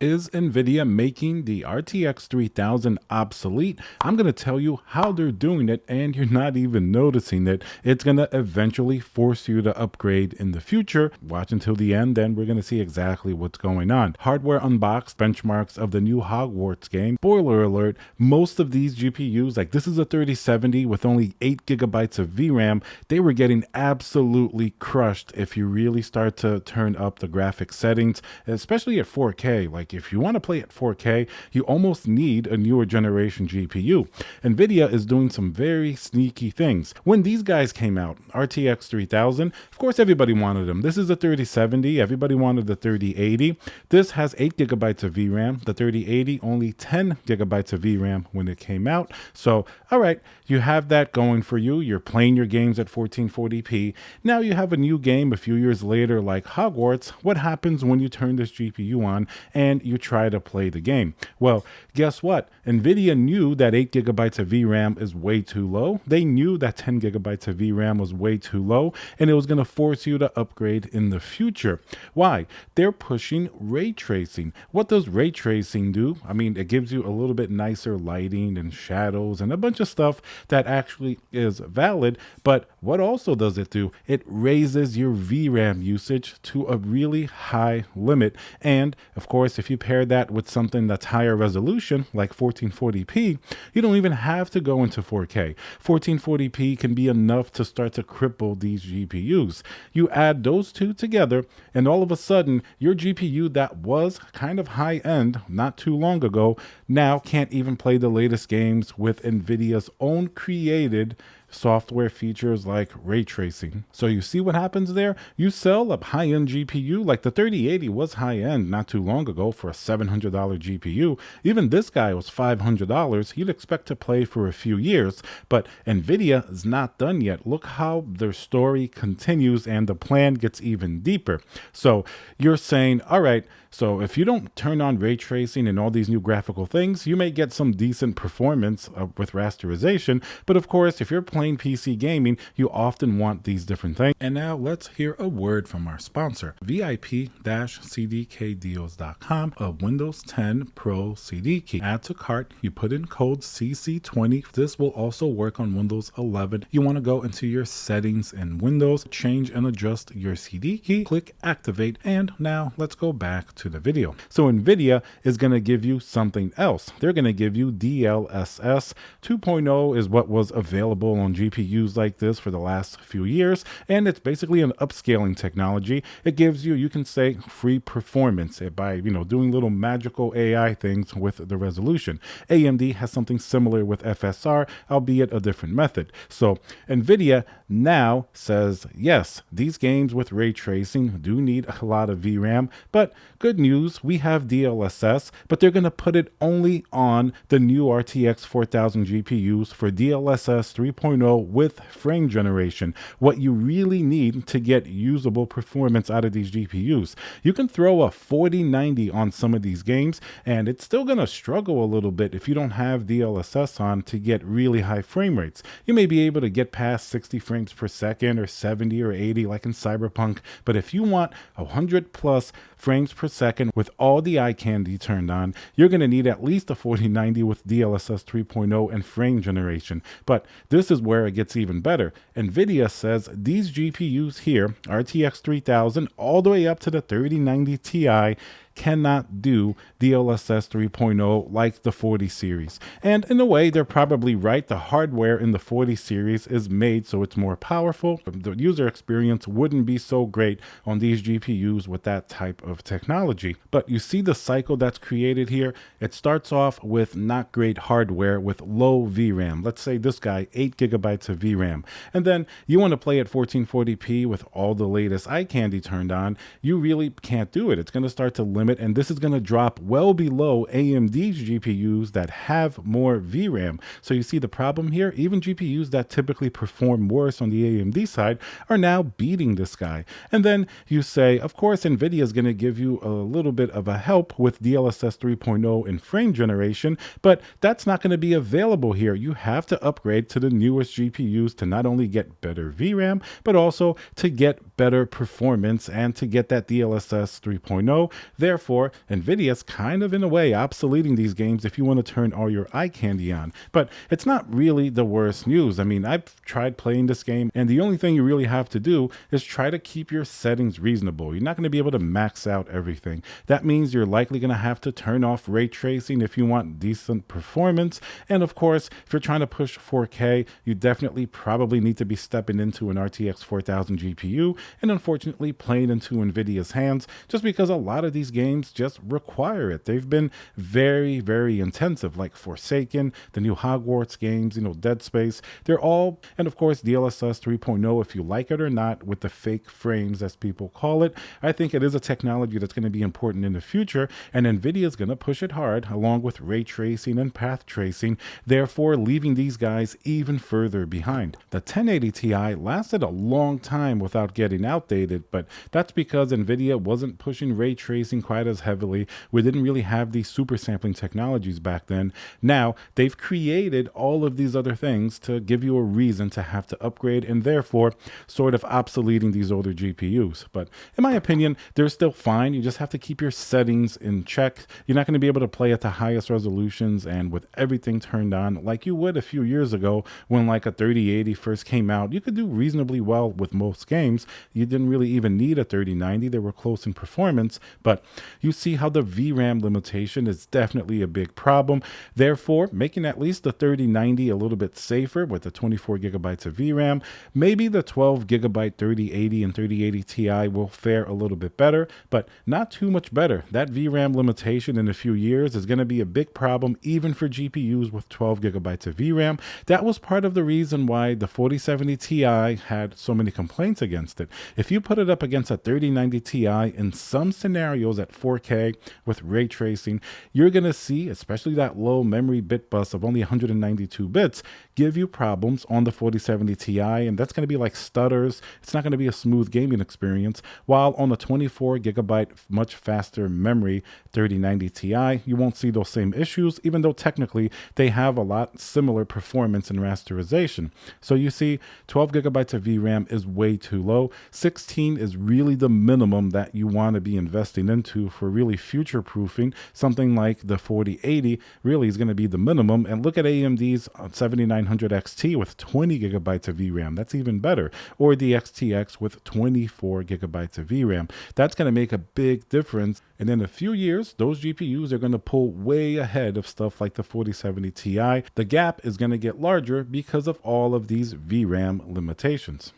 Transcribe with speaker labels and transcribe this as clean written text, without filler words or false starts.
Speaker 1: Is Nvidia making the RTX 3000 obsolete? I'm going to tell you how they're doing it, and you're not even noticing it. It's going to eventually force you to upgrade in the future. Watch until the end, then we're going to see exactly what's going on. Hardware unboxed, benchmarks of the new Hogwarts game. Spoiler alert, most of these GPUs, like this is a 3070 with only 8 gigabytes of VRAM, they were getting absolutely crushed if you really start to turn up the graphics settings, especially at 4K. Like if you want to play at 4K, you almost need a newer generation GPU. Nvidia is doing some very sneaky things. When these guys came out, RTX 3000, of course everybody wanted them. This is a 3070, everybody wanted the 3080. This has 8 gigabytes of VRAM. The 3080 only 10 gigabytes of VRAM when it came out. So, all right, you have that going for you. You're playing your games at 1440p. Now you have a new game a few years later like Hogwarts. What happens when you turn this GPU on and you try to play the game? Well, guess what? Nvidia knew that 8 gigabytes of VRAM is way too low. They knew that 10 gigabytes of VRAM was way too low, and it was going to force you to upgrade in the future. Why? They're pushing ray tracing. What does ray tracing do? I mean, it gives you a little bit nicer lighting and shadows and a bunch of stuff that actually is valid, but what also does it do? It raises your VRAM usage to a really high limit, and of course, if you pair that with something that's higher resolution, like 1440p, you don't even have to go into 4K. 1440p can be enough to start to cripple these GPUs. You add those two together, and all of a sudden, your GPU that was kind of high-end not too long ago now can't even play the latest games with Nvidia's own created software features like ray tracing. So you see what happens there? You sell a high-end GPU, like the 3080 was high-end not too long ago for a $700 GPU. Even this guy was $500. You'd expect to play for a few years, but Nvidia is not done yet. Look how their story continues and the plan gets even deeper. So you're saying, all right, so if you don't turn on ray tracing and all these new graphical things, you may get some decent performance with rasterization. But of course, if you're playing PC gaming, you often want these different things. And now let's hear a word from our sponsor, VIP-CDKdeals.com, a Windows 10 Pro CD key. Add to cart, you put in code CC20. This will also work on Windows 11. You want to go into your settings in Windows, change and adjust your CD key, click activate, and now let's go back to the video. So Nvidia is going to give you something else. They're going to give you DLSS 2.0 is what was available on GPUs like this for the last few years, and it's basically an upscaling technology. It gives you, you can say, free performance by, doing little magical AI things with the resolution. AMD has something similar with FSR, albeit a different method. So Nvidia now says, yes, these games with ray tracing do need a lot of VRAM, but good news, we have DLSS, but they're going to put it only on the new RTX 4000 GPUs for DLSS 3.0 with frame generation. What you really need to get usable performance out of these GPUs. You can throw a 4090 on some of these games, and it's still going to struggle a little bit if you don't have DLSS on to get really high frame rates. You may be able to get past 60 frames per second or 70 or 80 like in Cyberpunk, but if you want 100 plus frames per second with all the eye candy turned on, you're going to need at least a 4090 with DLSS 3.0 and frame generation. But this is where it gets even better. Nvidia says these GPUs here, RTX 3000 all the way up to the 3090 Ti, cannot do DLSS 3.0 like the 40 series. And in a way, they're probably right. The hardware in the 40 series is made so it's more powerful. The user experience wouldn't be so great on these GPUs with that type of technology. But you see the cycle that's created here? It starts off with not great hardware with low VRAM. Let's say this guy, 8 gigabytes of VRAM. And then you want to play at 1440p with all the latest eye candy turned on. You really can't do it. It's going to start to limit, and this is going to drop well below AMD's GPUs that have more VRAM. So you see the problem here? Even GPUs that typically perform worse on the AMD side are now beating this guy. And then you say, of course, Nvidia is going to give you a little bit of a help with DLSS 3.0 and frame generation, but that's not going to be available here. You have to upgrade to the newest GPUs to not only get better VRAM, but also to get better performance and to get that DLSS 3.0. There Therefore, Nvidia's kind of in a way obsoleting these games if you want to turn all your eye candy on. But it's not really the worst news. I mean, I've tried playing this game, and the only thing you really have to do is try to keep your settings reasonable. You're not going to be able to max out everything. That means you're likely going to have to turn off ray tracing if you want decent performance. And of course, if you're trying to push 4K, you definitely probably need to be stepping into an RTX 4000 GPU, and unfortunately playing into Nvidia's hands, just because a lot of these games just require it. They've been very, very intensive, like Forsaken, the new Hogwarts games, Dead Space. They're all, and of course DLSS 3.0, if you like it or not, with the fake frames as people call it. I think it is a technology that's going to be important in the future, and Nvidia is going to push it hard along with ray tracing and path tracing, therefore leaving these guys even further behind. The 1080 Ti lasted a long time without getting outdated, but that's because Nvidia wasn't pushing ray tracing quite as heavily. We didn't really have these super sampling technologies back then. Now they've created all of these other things to give you a reason to have to upgrade, and therefore sort of obsoleting these older GPUs. But in my opinion, they're still fine. You just have to keep your settings in check. You're not going to be able to play at the highest resolutions and with everything turned on like you would a few years ago when like a 3080 first came out. You could do reasonably well with most games. You didn't really even need a 3090. They were close in performance, but you see how the VRAM limitation is definitely a big problem. Therefore, making at least the 3090 a little bit safer with the 24 gigabytes of VRAM, maybe the 12 gigabyte 3080 and 3080 Ti will fare a little bit better, but not too much better. That VRAM limitation in a few years is going to be a big problem even for GPUs with 12 gigabytes of VRAM. That was part of the reason why the 4070 Ti had so many complaints against it. If you put it up against a 3090 Ti in some scenarios at 4K with ray tracing, you're going to see, especially that low memory bit bus of only 192 bits, give you problems on the 4070 Ti, and that's going to be like stutters. It's not going to be a smooth gaming experience, while on a 24 gigabyte much faster memory 3090 Ti, you won't see those same issues, even though technically they have a lot similar performance and rasterization. So you see 12 gigabytes of VRAM is way too low. 16 is really the minimum that you want to be investing into for really future proofing. Something like the 4080 really is going to be the minimum. And look at AMD's 7900 XT with 20 gigabytes of VRAM. That's even better. Or the XTX with 24 gigabytes of VRAM. That's going to make a big difference. And in a few years, those GPUs are going to pull way ahead of stuff like the 4070 Ti. The gap is going to get larger because of all of these VRAM limitations.